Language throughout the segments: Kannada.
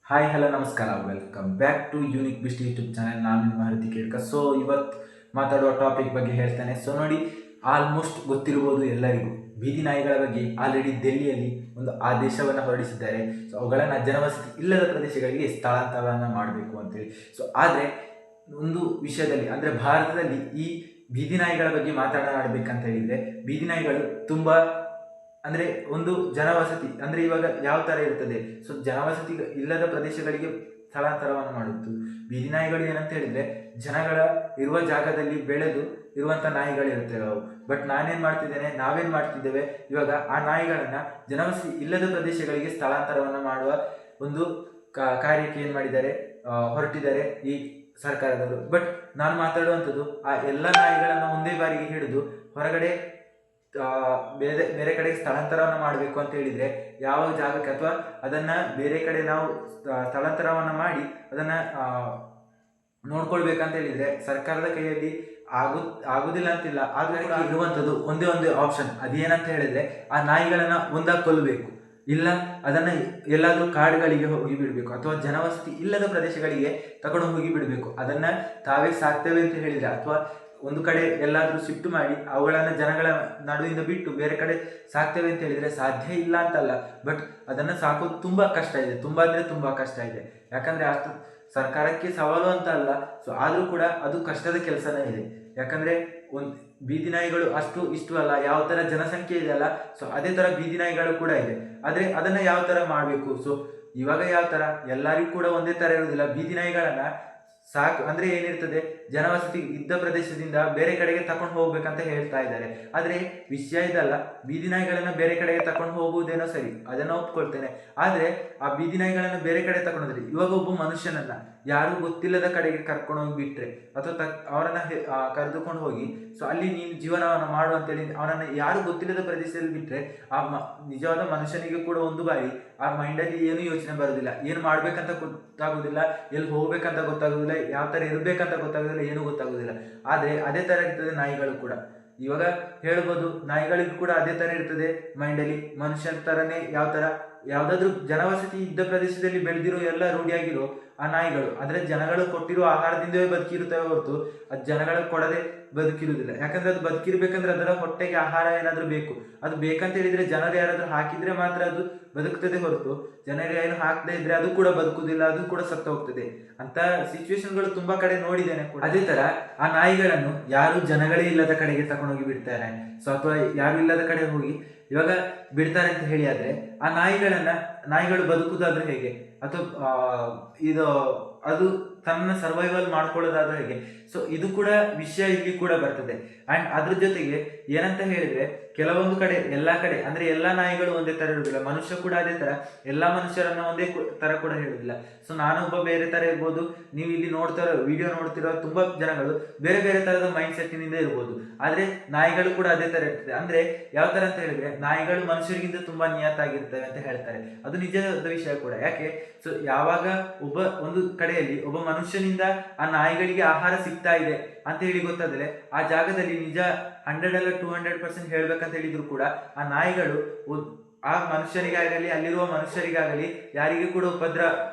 ಹಾಯ್ ಹಲೋ ನಮಸ್ಕಾರ welcome back to Unique Beast YouTube channel. ನಾನು ನಿಮ್ಮ ಹರತಿ ಕೇಳ್ಕ. ಇವತ್ತು ಮಾತಾಡುವ ಟಾಪಿಕ್ ಬಗ್ಗೆ ಹೇಳ್ತಾನೆ. ನೋಡಿ, ಆಲ್ಮೋಸ್ಟ್ ಗೊತ್ತಿರ್ಬೋದು ಎಲ್ಲರಿಗೂ, ಬೀದಿ ನಾಯಿಗಳ ಬಗ್ಗೆ ಆಲ್ರೆಡಿ ದೆಹಲಿಯಲ್ಲಿ ಒಂದು ಆದೇಶವನ್ನು ಹೊರಡಿಸಿದ್ದಾರೆ. ಅವುಗಳನ್ನು ಜನವಸತಿ ಇಲ್ಲದ ಪ್ರದೇಶಗಳಿಗೆ ಸ್ಥಳಾಂತರವನ್ನು ಮಾಡಬೇಕು ಅಂತೇಳಿ. ಆದರೆ ಒಂದು ವಿಷಯದಲ್ಲಿ ಅಂದರೆ ಭಾರತದಲ್ಲಿ ಈ ಬೀದಿ ನಾಯಿಗಳ ಬಗ್ಗೆ ಮಾತನಾಡಬೇಕಂತ ಹೇಳಿದರೆ, ಬೀದಿ ನಾಯಿಗಳು ತುಂಬ ಅಂದರೆ ಒಂದು ಜನವಸತಿ ಅಂದರೆ ಇವಾಗ ಯಾವ ಥರ ಇರ್ತದೆ, ಜನವಸತಿ ಇಲ್ಲದ ಪ್ರದೇಶಗಳಿಗೆ ಸ್ಥಳಾಂತರವನ್ನು ಮಾಡುತ್ತು. ಬೀದಿ ನಾಯಿಗಳು ಏನಂತ ಹೇಳಿದರೆ, ಜನಗಳ ಇರುವ ಜಾಗದಲ್ಲಿ ಬೆಳೆದು ಇರುವಂಥ ನಾಯಿಗಳಿರ್ತವೆ ಅವು. ಬಟ್ ನಾವೇನು ಮಾಡ್ತಿದ್ದೇವೆ ಇವಾಗ ಆ ನಾಯಿಗಳನ್ನು ಜನವಸತಿ ಇಲ್ಲದ ಪ್ರದೇಶಗಳಿಗೆ ಸ್ಥಳಾಂತರವನ್ನು ಮಾಡುವ ಒಂದು ಕಾರ್ಯಕ್ಕೆ ಏನು ಮಾಡಿದ್ದಾರೆ, ಹೊರಟಿದ್ದಾರೆ ಈ ಸರ್ಕಾರದವರು. ಬಟ್ ನಾನು ಮಾತಾಡುವಂಥದ್ದು ಆ ಎಲ್ಲ ನಾಯಿಗಳನ್ನು ಒಂದೇ ಬಾರಿಗೆ ಹಿಡಿದು ಹೊರಗಡೆ ಬೇರೆ ಬೇರೆ ಕಡೆಗೆ ಸ್ಥಳಾಂತರವನ್ನು ಮಾಡಬೇಕು ಅಂತ ಹೇಳಿದರೆ ಯಾವ ಜಾಗಕ್ಕೆ, ಅಥವಾ ಅದನ್ನು ಬೇರೆ ಕಡೆ ನಾವು ಸ್ಥಳಾಂತರವನ್ನು ಮಾಡಿ ಅದನ್ನು ನೋಡ್ಕೊಳ್ಬೇಕಂತ ಹೇಳಿದರೆ ಸರ್ಕಾರದ ಕೈಯಲ್ಲಿ ಆಗುದಿಲ್ಲ ಅಂತಿಲ್ಲ. ಆದರೆ ಇರುವಂಥದ್ದು ಒಂದೇ ಒಂದು ಆಪ್ಷನ್, ಅದೇನಂತ ಹೇಳಿದರೆ ಆ ನಾಯಿಗಳನ್ನು ಒಂದಾಗ ಕೊಲ್ಲಬೇಕು, ಇಲ್ಲ ಅದನ್ನು ಎಲ್ಲಾದರೂ ಕಾಡುಗಳಿಗೆ ಹೋಗಿ ಬಿಡಬೇಕು, ಅಥವಾ ಜನವಸತಿ ಇಲ್ಲದ ಪ್ರದೇಶಗಳಿಗೆ ತಗೊಂಡು ಹೋಗಿ ಬಿಡಬೇಕು. ಅದನ್ನು ತಾವೇ ಸಾಕ್ತೇವೆ ಅಂತ ಹೇಳಿದರೆ, ಅಥವಾ ಒಂದು ಕಡೆ ಎಲ್ಲಾದರೂ ಶಿಫ್ಟ್ ಮಾಡಿ ಅವುಗಳನ್ನು ಜನಗಳ ನಡುವಿಂದ ಬಿಟ್ಟು ಬೇರೆ ಕಡೆ ಸಾಕ್ತೇವೆ ಅಂತ ಹೇಳಿದರೆ ಸಾಧ್ಯ ಇಲ್ಲ ಅಂತಲ್ಲ. ಬಟ್ ಅದನ್ನು ಸಾಕೋದು ತುಂಬ ಕಷ್ಟ ಇದೆ, ತುಂಬ ಅಂದರೆ ತುಂಬ ಕಷ್ಟ ಇದೆ. ಯಾಕಂದರೆ ಅಷ್ಟು ಸರ್ಕಾರಕ್ಕೆ ಸವಾಲು ಅಂತ ಅಲ್ಲ, ಆದರೂ ಕೂಡ ಅದು ಕಷ್ಟದ ಕೆಲಸನೇ ಇದೆ. ಯಾಕಂದರೆ ಒಂದು ಬೀದಿ ನಾಯಿಗಳು ಅಷ್ಟು ಇಷ್ಟು ಅಲ್ಲ, ಯಾವ ಥರ ಜನಸಂಖ್ಯೆ ಇದೆ ಅಲ್ಲ, ಅದೇ ಥರ ಬೀದಿ ನಾಯಿಗಳು ಕೂಡ ಇದೆ. ಆದರೆ ಅದನ್ನು ಯಾವ ಥರ ಮಾಡಬೇಕು, ಇವಾಗ ಯಾವ ಥರ ಎಲ್ಲರಿಗೂ ಕೂಡ ಒಂದೇ ಥರ ಇರೋದಿಲ್ಲ. ಬೀದಿ ನಾಯಿಗಳನ್ನು ಸಾಕು ಅಂದರೆ ಏನಿರ್ತದೆ, ಜನವಸತಿ ಇದ್ದ ಪ್ರದೇಶದಿಂದ ಬೇರೆ ಕಡೆಗೆ ತಕೊಂಡು ಹೋಗ್ಬೇಕಂತ ಹೇಳ್ತಾ ಇದ್ದಾರೆ. ಆದರೆ ವಿಷಯ ಇದಲ್ಲ, ಬೀದಿ ನಾಯಿಗಳನ್ನು ಬೇರೆ ಕಡೆಗೆ ತಕೊಂಡು ಹೋಗುವುದೇನೋ ಸರಿ, ಅದನ್ನು ಒಪ್ಕೊಳ್ತೇನೆ. ಆದರೆ ಆ ಬೀದಿ ನಾಯಿಗಳನ್ನು ಬೇರೆ ಕಡೆ ತಗೊಂಡ್ರೆ, ಇವಾಗ ಒಬ್ಬ ಮನುಷ್ಯನನ್ನ ಯಾರು ಗೊತ್ತಿಲ್ಲದ ಕಡೆಗೆ ಕರ್ಕೊಂಡು ಹೋಗಿ ಬಿಟ್ರೆ, ಅಥವಾ ಅವರನ್ನ ಕರೆದುಕೊಂಡು ಹೋಗಿ ಅಲ್ಲಿ ನೀನು ಜೀವನವನ್ನು ಮಾಡು ಅಂತೇಳಿ ಅವನನ್ನು ಯಾರು ಗೊತ್ತಿಲ್ಲದ ಪ್ರದೇಶದಲ್ಲಿ ಬಿಟ್ಟರೆ, ಆ ನಿಜವಾದ ಮನುಷ್ಯನಿಗೆ ಕೂಡ ಒಂದು ಬಾರಿ ಆ ಮೈಂಡಲ್ಲಿ ಏನು ಯೋಚನೆ ಬರೋದಿಲ್ಲ, ಏನು ಮಾಡ್ಬೇಕಂತ ಗೊತ್ತಾಗೋದಿಲ್ಲ, ಎಲ್ಲಿ ಹೋಗ್ಬೇಕಂತ ಗೊತ್ತಾಗೋದಿಲ್ಲ, ಯಾವ ಥರ ಇರಬೇಕಂತ ಗೊತ್ತಾಗೋದಿಲ್ಲ, ಏನೂ ಗೊತ್ತಾಗೋದಿಲ್ಲ. ಆದರೆ ಅದೇ ಥರ ಇರ್ತದೆ ನಾಯಿಗಳು ಕೂಡ. ಇವಾಗ ಹೇಳ್ಬೋದು, ನಾಯಿಗಳಿಗೂ ಕೂಡ ಅದೇ ಥರ ಇರ್ತದೆ ಮೈಂಡಲ್ಲಿ, ಮನುಷ್ಯನ ಥರನೇ ಯಾವ ಥರ ಯಾವುದಾದ್ರೂ ಜನವಸತಿ ಇದ್ದ ಪ್ರದೇಶದಲ್ಲಿ ಬೆಳೆದಿರೋ ಎಲ್ಲ ರೂಢಿಯಾಗಿರೋ ಆ ನಾಯಿಗಳು, ಆದರೆ ಜನಗಳು ಕೊಟ್ಟಿರೋ ಆಹಾರದಿಂದವೇ ಬದುಕಿರುತ್ತವೆ ಹೊರತು ಅದು ಜನಗಳು ಕೊಡದೆ ಬದುಕಿರುವುದಿಲ್ಲ. ಯಾಕಂದ್ರೆ ಅದು ಬದುಕಿರ್ಬೇಕಂದ್ರೆ ಅದರ ಹೊಟ್ಟೆಗೆ ಆಹಾರ ಏನಾದರೂ ಬೇಕು. ಅದು ಬೇಕಂತ ಹೇಳಿದ್ರೆ ಜನರು ಯಾರಾದರೂ ಹಾಕಿದ್ರೆ ಮಾತ್ರ ಅದು ಬದುಕ್ತದೆ ಹೊರತು ಜನರು ಏನು ಹಾಕದೇ ಇದ್ರೆ ಅದು ಕೂಡ ಬದುಕುದಿಲ್ಲ, ಅದು ಕೂಡ ಸತ್ತು ಹೋಗ್ತದೆ. ಅಂತ ಸಿಚುವೇಶನ್ಗಳು ತುಂಬಾ ಕಡೆ ನೋಡಿದ್ದೇನೆ ಕೂಡ. ಅದೇ ತರ ಆ ನಾಯಿಗಳನ್ನು ಯಾರು ಜನಗಳೇ ಇಲ್ಲದ ಕಡೆಗೆ ತಗೊಂಡೋಗಿ ಬಿಡ್ತಾರೆ, ಅಥವಾ ಯಾರು ಇಲ್ಲದ ಕಡೆ ಹೋಗಿ ಇವಾಗ ಬಿಡ್ತಾರೆ ಅಂತ ಹೇಳಿ, ಆದ್ರೆ ಆ ನಾಯಿಗಳು ಬದುಕುದಾದ್ರೆ ಹೇಗೆ, ಅಥವಾ ಇದು ಅದು ತನ್ನ ಸರ್ವೈವಲ್ ಮಾಡ್ಕೊಳ್ಳೋದಾದ್ರೆ ಹೇಗೆ. ಇದು ಕೂಡ ವಿಷಯ ಇಲ್ಲಿ ಕೂಡ ಬರ್ತದೆ. ಅಂಡ್ ಅದ್ರ ಜೊತೆಗೆ ಏನಂತ ಹೇಳಿದ್ರೆ, ಕೆಲವೊಂದು ಕಡೆ ಎಲ್ಲಾ ಕಡೆ ಅಂದ್ರೆ ಎಲ್ಲಾ ನಾಯಿಗಳು ಒಂದೇ ತರ ಇರುವುದಿಲ್ಲ, ಮನುಷ್ಯ ಕೂಡ ಅದೇ ತರ ಎಲ್ಲಾ ಮನುಷ್ಯರನ್ನ ಒಂದೇ ತರ ಕೂಡ ಹೇಳುದಿಲ್ಲ. ನಾನೊಬ್ಬ ಬೇರೆ ತರ ಇರ್ಬೋದು, ನೀವು ಇಲ್ಲಿ ವಿಡಿಯೋ ನೋಡ್ತಿರೋ ತುಂಬಾ ಜನಗಳು ಬೇರೆ ಬೇರೆ ತರದ ಮೈಂಡ್ ಸೆಟ್ಟಿನಿಂದ ಇರ್ಬೋದು. ಆದ್ರೆ ನಾಯಿಗಳು ಕೂಡ ಅದೇ ತರ ಇರ್ತದೆ. ಅಂದ್ರೆ ಯಾವ ತರ ಅಂತ ಹೇಳಿದ್ರೆ, ನಾಯಿಗಳು ಮನುಷ್ಯರಿಗಿಂತ ತುಂಬಾ ನಿಯತ್ತಾಗಿರ್ತವೆ ಅಂತ ಹೇಳ್ತಾರೆ. ಅದು ನಿಜದ ವಿಷಯ ಕೂಡ. ಯಾಕೆ, ಯಾವಾಗ ಒಂದು ಕಡೆಯಲ್ಲಿ ಒಬ್ಬ ಮನುಷ್ಯನಿಂದ ಆ ನಾಯಿಗಳಿಗೆ ಆಹಾರ ಸಿಗ್ತಾ ಇದೆ ಅಂತ ಹೇಳಿ ಗೊತ್ತಾದ್ರೆ, ಆ ಜಾಗದಲ್ಲಿ ನಿಜ 100 ಅಲ್ಲ 200% ಹೇಳ್ಬೇಕಂತ ಹೇಳಿದ್ರು ಕೂಡ ಆ ನಾಯಿಗಳು ಆ ಮನುಷ್ಯರಿಗಾಗಲಿ ಅಲ್ಲಿರುವ ಮನುಷ್ಯರಿಗಾಗಲಿ ಯಾರಿಗೂ ಕೂಡ ಉಪದ್ರ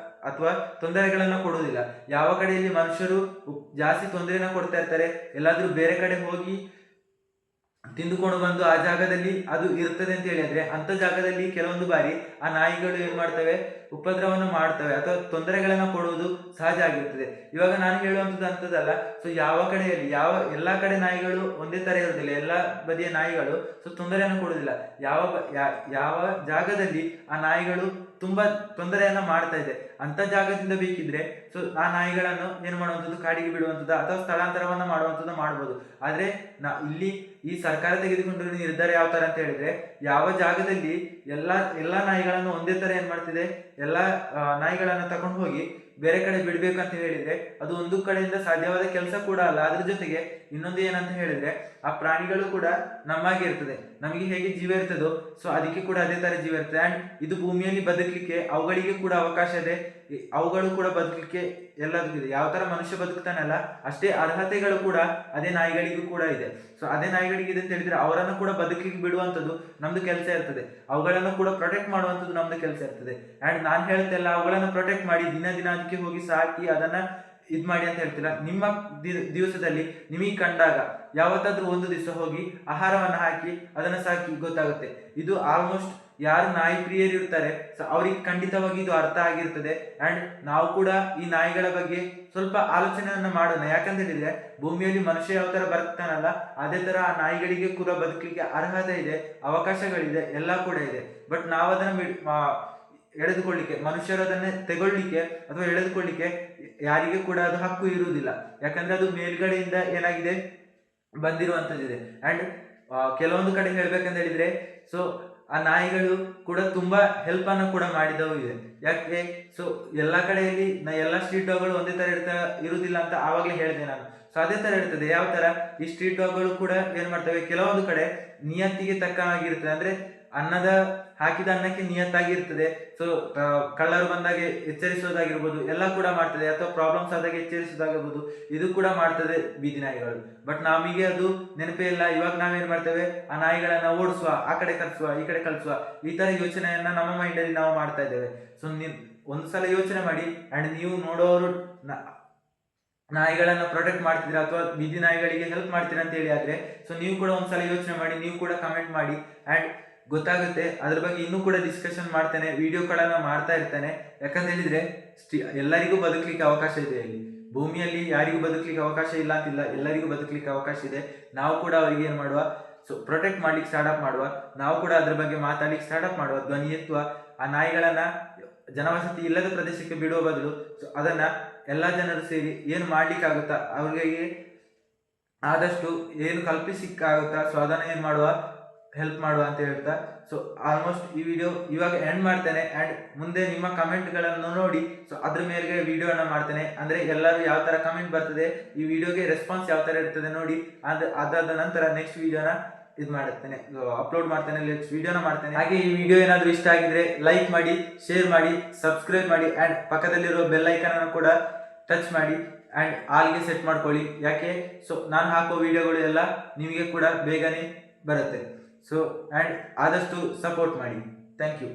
ಅಥವಾ ತೊಂದರೆಗಳನ್ನ ಕೊಡುವುದಿಲ್ಲ. ಯಾವ ಕಡೆಯಲ್ಲಿ ಮನುಷ್ಯರು ಜಾಸ್ತಿ ತೊಂದರೆನ ಕೊಡ್ತಾ ಇರ್ತಾರೆ, ಎಲ್ಲಾದ್ರೂ ಬೇರೆ ಕಡೆ ಹೋಗಿ ತಿಂದುಕೊಂಡು ಬಂದು ಆ ಜಾಗದಲ್ಲಿ ಅದು ಇರ್ತದೆ ಅಂತ ಹೇಳಿದ್ರೆ, ಅಂತ ಜಾಗದಲ್ಲಿ ಕೆಲವೊಂದು ಬಾರಿ ಆ ನಾಯಿಗಳು ಏನ್ ಮಾಡ್ತವೆ, ಉಪದ್ರವವನ್ನು ಮಾಡ್ತವೆ ಅಥವಾ ತೊಂದರೆಗಳನ್ನ ಕೊಡುವುದು ಸಹಜ ಆಗಿರ್ತದೆ. ಇವಾಗ ನಾನು ಹೇಳುವಂಥದ್ದು ಅಂತದಲ್ಲ. ಯಾವ ಕಡೆಯಲ್ಲಿ ಎಲ್ಲಾ ಕಡೆ ನಾಯಿಗಳು ಒಂದೇ ತರ ಇರುವುದಿಲ್ಲ, ಎಲ್ಲಾ ಬದಿಯ ನಾಯಿಗಳು ತೊಂದರೆಯನ್ನು ಕೊಡುವುದಿಲ್ಲ. ಯಾವ ಜಾಗದಲ್ಲಿ ಆ ನಾಯಿಗಳು ತುಂಬಾ ತೊಂದರೆಯನ್ನ ಮಾಡ್ತಾ ಇದೆ ಅಂತ ಜಾಗದಿಂದ ಬೇಕಿದ್ರೆ ಆ ನಾಯಿಗಳನ್ನು ಏನ್ ಮಾಡುವಂಥದ್ದು, ಕಾಡಿಗೆ ಬಿಡುವಂಥದ್ದು ಅಥವಾ ಸ್ಥಳಾಂತರವನ್ನ ಮಾಡುವಂಥದ್ದು ಮಾಡ್ಬೋದು. ಆದ್ರೆ ಇಲ್ಲಿ ಈ ಸರ್ಕಾರ ತೆಗೆದುಕೊಂಡಿರೋ ನಿರ್ಧಾರ ಯಾವ ತರ ಅಂತ ಹೇಳಿದ್ರೆ, ಯಾವ ಜಾಗದಲ್ಲಿ ಎಲ್ಲಾ ನಾಯಿಗಳನ್ನು ಒಂದೇ ತರ ಏನ್ ಮಾಡ್ತಿದೆ, ಎಲ್ಲಾ ನಾಯಿಗಳನ್ನ ತಗೊಂಡು ಹೋಗಿ ಬೇರೆ ಕಡೆ ಬಿಡ್ಬೇಕಂತ ಹೇಳಿದ್ರೆ ಅದು ಒಂದು ಕಡೆಯಿಂದ ಸಾಧ್ಯವಾದ ಕೆಲಸ ಕೂಡ ಅಲ್ಲ. ಅದ್ರ ಜೊತೆಗೆ ಇನ್ನೊಂದು ಏನಂತ ಹೇಳಿದ್ರೆ, ಆ ಪ್ರಾಣಿಗಳು ಕೂಡ ನಮ್ಮಾಗೆ ಇರ್ತದೆ, ನಮಗೆ ಹೇಗೆ ಜೀವ ಇರ್ತದೋ ಅದಕ್ಕೆ ಕೂಡ ಅದೇ ತರ ಜೀವ ಇರ್ತದೆ. ಅಂಡ್ ಇದು ಭೂಮಿಯಲ್ಲಿ ಬದುಕಲಿಕ್ಕೆ ಅವುಗಳಿಗೆ ಕೂಡ ಅವಕಾಶ ಇದೆ. ಅವುಗಳು ಕೂಡ ಬದುಕಲಿಕ್ಕೆ ಎಲ್ಲದಕ್ಕೂ ಇದೆ. ಯಾವ ತರ ಮನುಷ್ಯ ಬದುಕ್ತಾನಲ್ಲ ಅಷ್ಟೇ ಅರ್ಹತೆಗಳು ಕೂಡ ಅದೇ ನಾಯಿಗಳಿಗೂ ಕೂಡ ಇದೆ. ಸೊ ಅದೇ ನಾಯಿಗಳಿಗೆ ಇದೆ ಅಂತ ಹೇಳಿದ್ರೆ ಅವರನ್ನು ಕೂಡ ಬದುಕಲಿಕ್ಕೆ ಬಿಡುವಂಥದ್ದು ನಮ್ದು ಕೆಲಸ ಇರ್ತದೆ, ಅವುಗಳನ್ನು ಕೂಡ ಪ್ರೊಟೆಕ್ಟ್ ಮಾಡುವಂಥದ್ದು ನಮ್ದು ಕೆಲಸ ಇರ್ತದೆ. ಅಂಡ್ ನಾನು ಹೇಳ್ತೇಲ್ಲ ಅವುಗಳನ್ನು ಪ್ರೊಟೆಕ್ಟ್ ಮಾಡಿ ದಿನ ದಿನ ಅದಕ್ಕೆ ಹೋಗಿ ಸಾಕಿ ಅದನ್ನ ಇದ್ ಮಾಡಿ ಅಂತ ಹೇಳ್ತಿಲ್ಲ. ನಿಮ್ಮ ದಿವಸದಲ್ಲಿ ನಿಮಗೆ ಕಂಡಾಗ ಯಾವತ್ತಾದ್ರೂ ಒಂದು ದಿವಸ ಹೋಗಿ ಆಹಾರವನ್ನು ಹಾಕಿ ಅದನ್ನ ಸಾಕಿ ಗೊತ್ತಾಗುತ್ತೆ. ಇದು ಆಲ್ಮೋಸ್ಟ್ ಯಾರು ನಾಯಿ ಪ್ರಿಯರು ಇರ್ತಾರೆ ಅವ್ರಿಗೆ ಖಂಡಿತವಾಗಿ ಇದು ಅರ್ಥ ಆಗಿರ್ತದೆ. ಅಂಡ್ ನಾವು ಕೂಡ ಈ ನಾಯಿಗಳ ಬಗ್ಗೆ ಸ್ವಲ್ಪ ಆಲೋಚನೆಯನ್ನ ಮಾಡೋಣ. ಯಾಕಂತ ಹೇಳಿದ್ರೆ ಭೂಮಿಯಲ್ಲಿ ಮನುಷ್ಯ ಯಾವ ತರ ಬದುಕ್ತಾನಲ್ಲ ಅದೇ ತರ ಆ ನಾಯಿಗಳಿಗೆ ಕೂಡ ಬದುಕಲಿಕ್ಕೆ ಅರ್ಹತೆ ಇದೆ, ಅವಕಾಶಗಳಿದೆ, ಎಲ್ಲ ಕೂಡ ಇದೆ. ಬಟ್ ನಾವು ಅದನ್ನ ಎಳೆದುಕೊಳ್ಳಿಕ್ಕೆ, ಮನುಷ್ಯರು ಅದನ್ನೇ ತೆಗೊಳ್ಳಿಕ್ಕೆ ಅಥವಾ ಎಳೆದುಕೊಳ್ಳಿಕ್ಕೆ ಯಾರಿಗೆ ಕೂಡ ಅದು ಹಕ್ಕು ಇರುವುದಿಲ್ಲ. ಯಾಕಂದ್ರೆ ಅದು ಮೇಲ್ಗಡೆಯಿಂದ ಏನಾಗಿದೆ ಬಂದಿರುವಂತದ್ದಿದೆ. ಅಂಡ್ ಕೆಲವೊಂದು ಕಡೆ ಹೇಳ್ಬೇಕಂತ ಹೇಳಿದ್ರೆ ಸೊ ಆ ನಾಯಿಗಳು ಕೂಡ ತುಂಬಾ ಹೆಲ್ಪ್ ಅನ್ನು ಕೂಡ ಮಾಡಿದವು ಇದೆ. ಯಾಕೆ ಸೊ ಎಲ್ಲಾ ಕಡೆಯಲ್ಲಿ ಎಲ್ಲಾ ಸ್ಟ್ರೀಟ್ ಡಾಗ್ಗಳು ಒಂದೇ ತರ ಇರುವುದಿಲ್ಲ ಅಂತ ಆವಾಗಲೇ ಹೇಳಿದೆ ನಾನು. ಸೊ ಅದೇ ತರ ಇರ್ತದೆ. ಯಾವ ತರ ಈ ಸ್ಟ್ರೀಟ್ ಡಾಗ್ಗಳು ಕೂಡ ಏನ್ ಮಾಡ್ತವೆ, ಕೆಲವೊಂದು ಕಡೆ ನಿಯತ್ತಿಗೆ ತಕ್ಕನಾಗಿರ್ತದೆ. ಅಂದ್ರೆ ಅನ್ನದ ಹಾಕಿದ ಅನ್ನಕ್ಕೆ ನಿಯತ್ತಾಗಿರ್ತದೆ. ಸೊ ಕಳ್ಳರು ಬಂದಾಗ ಎಚ್ಚರಿಸೋದಾಗಿರ್ಬೋದು ಎಲ್ಲ ಕೂಡ ಮಾಡ್ತದೆ, ಅಥವಾ ಪ್ರಾಬ್ಲಮ್ಸ್ ಆದಾಗ ಎಚ್ಚರಿಸೋದಾಗಿರ್ಬೋದು ಇದು ಕೂಡ ಮಾಡ್ತದೆ ಬೀದಿ ನಾಯಿಗಳು. ಬಟ್ ನಮಗೆ ಅದು ನೆನಪೇ ಇಲ್ಲ. ಇವಾಗ ನಾವೇನ್ ಮಾಡ್ತೇವೆ, ಆ ನಾಯಿಗಳನ್ನ ಓಡಿಸುವ, ಆ ಕಡೆ ಕಳಿಸುವ, ಈ ಕಡೆ ಕಳಿಸುವ, ಈ ತರ ಯೋಚನೆಯನ್ನ ನಮ್ಮ ಮೈಂಡ್ ಅಲ್ಲಿ ನಾವು ಮಾಡ್ತಾ ಇದ್ದೇವೆ. ಸೊ ಒಂದ್ಸಲ ಯೋಚನೆ ಮಾಡಿ. ಅಂಡ್ ನೀವು ನೋಡೋರು ನಾಯಿಗಳನ್ನ ಪ್ರೊಟೆಕ್ಟ್ ಮಾಡ್ತಿದ್ದೀರಾ ಅಥವಾ ಬೀದಿ ನಾಯಿಗಳಿಗೆ ಹೆಲ್ಪ್ ಮಾಡ್ತೀರಾ ಅಂತ ಹೇಳಿ ಆದ್ರೆ ಸೊ ನೀವು ಕೂಡ ಒಂದ್ಸಲ ಯೋಚನೆ ಮಾಡಿ, ನೀವು ಕೂಡ ಕಮೆಂಟ್ ಮಾಡಿ. ಅಂಡ್ ಗೊತ್ತಾಗುತ್ತೆ. ಅದ್ರ ಬಗ್ಗೆ ಇನ್ನೂ ಕೂಡ ಡಿಸ್ಕಷನ್ ಮಾಡ್ತೇನೆ, ವಿಡಿಯೋಗಳನ್ನ ಮಾಡ್ತಾ ಇರ್ತೇನೆ. ಯಾಕಂತ ಹೇಳಿದ್ರೆ ಎಲ್ಲರಿಗೂ ಬದುಕಲಿಕ್ಕೆ ಅವಕಾಶ ಇದೆ. ಇಲ್ಲಿ ಭೂಮಿಯಲ್ಲಿ ಯಾರಿಗೂ ಬದುಕಲಿಕ್ಕೆ ಅವಕಾಶ ಇಲ್ಲ ಅಂತಿಲ್ಲ, ಎಲ್ಲರಿಗೂ ಬದುಕಲಿಕ್ಕೆ ಅವಕಾಶ ಇದೆ. ನಾವು ಕೂಡ ಅವರಿಗೆ ಏನ್ ಮಾಡುವ, ಸೊ ಪ್ರೊಟೆಕ್ಟ್ ಮಾಡ್ಲಿಕ್ಕೆ ಸ್ಟಾರ್ಟ್ಅಪ್ ಮಾಡುವ, ನಾವು ಕೂಡ ಅದ್ರ ಬಗ್ಗೆ ಮಾತಾಡ್ಲಿಕ್ಕೆ ಸ್ಟಾರ್ಟ್ಅಪ್ ಮಾಡುವ, ಧ್ವನಿ ಎತ್ತುವ. ಆ ನಾಯಿಗಳನ್ನ ಜನವಸತಿ ಇಲ್ಲದ ಪ್ರದೇಶಕ್ಕೆ ಬಿಡುವ ಬದಲು ಸೊ ಅದನ್ನ ಎಲ್ಲಾ ಜನರು ಸೇರಿ ಏನು ಮಾಡ್ಲಿಕ್ಕಾಗುತ್ತಾ ಅವ್ರಿಗೆ ಆದಷ್ಟು ಏನು ಕಲ್ಪಿಸಿಕ್ಕಾಗುತ್ತಾ ಸೊ ಅದನ್ನ ಏನ್ ಮಾಡುವ, ಹೆಲ್ಪ್ ಮಾಡುವ ಅಂತ ಹೇಳ್ತಾ ಸೊ ಆಲ್ಮೋಸ್ಟ್ ಈ ವಿಡಿಯೋ ಇವಾಗ ಎಂಡ್ ಮಾಡ್ತೇನೆ. ಅಂಡ್ ಮುಂದೆ ನಿಮ್ಮ ಕಮೆಂಟ್ಗಳನ್ನು ನೋಡಿ ಸೊ ಅದ್ರ ಮೇಲೆ ವಿಡಿಯೋನ ಮಾಡ್ತೇನೆ. ಅಂದ್ರೆ ಎಲ್ಲರೂ ಯಾವ ತರ ಕಮೆಂಟ್ ಬರ್ತದೆ, ಈ ವಿಡಿಯೋಗೆ ರೆಸ್ಪಾನ್ಸ್ ಯಾವ ತರ ಇರ್ತದೆ ನೋಡಿ. ಅದಾದ ನಂತರ ನೆಕ್ಸ್ಟ್ ವಿಡಿಯೋನ ಮಾಡುತ್ತೇನೆ, ಅಪ್ಲೋಡ್ ಮಾಡ್ತೇನೆ, ನೆಕ್ಸ್ಟ್ ವಿಡಿಯೋನ ಮಾಡ್ತೇನೆ. ಹಾಗೆ ಈ ವಿಡಿಯೋ ಏನಾದ್ರೂ ಇಷ್ಟ ಆಗಿದ್ರೆ ಲೈಕ್ ಮಾಡಿ, ಶೇರ್ ಮಾಡಿ, ಸಬ್ಸ್ಕ್ರೈಬ್ ಮಾಡಿ. ಅಂಡ್ ಪಕ್ಕದಲ್ಲಿರೋ ಬೆಲ್ ಐಕಾನ್ ಅನ್ನು ಕೂಡ ಟಚ್ ಮಾಡಿ ಅಂಡ್ ಆಲ್ಗೆ ಸೆಟ್ ಮಾಡ್ಕೊಳ್ಳಿ. ಯಾಕೆ ಸೊ ನಾನು ಹಾಕೋ ವಿಡಿಯೋಗಳು ಎಲ್ಲ ನಿಮಗೆ ಕೂಡ ಬೇಗನೆ ಬರುತ್ತೆ. ಸೊ ಅಂಡ್ ಆದಷ್ಟು ಸಪೋರ್ಟ್ ಮಾಡಿ. Thank you.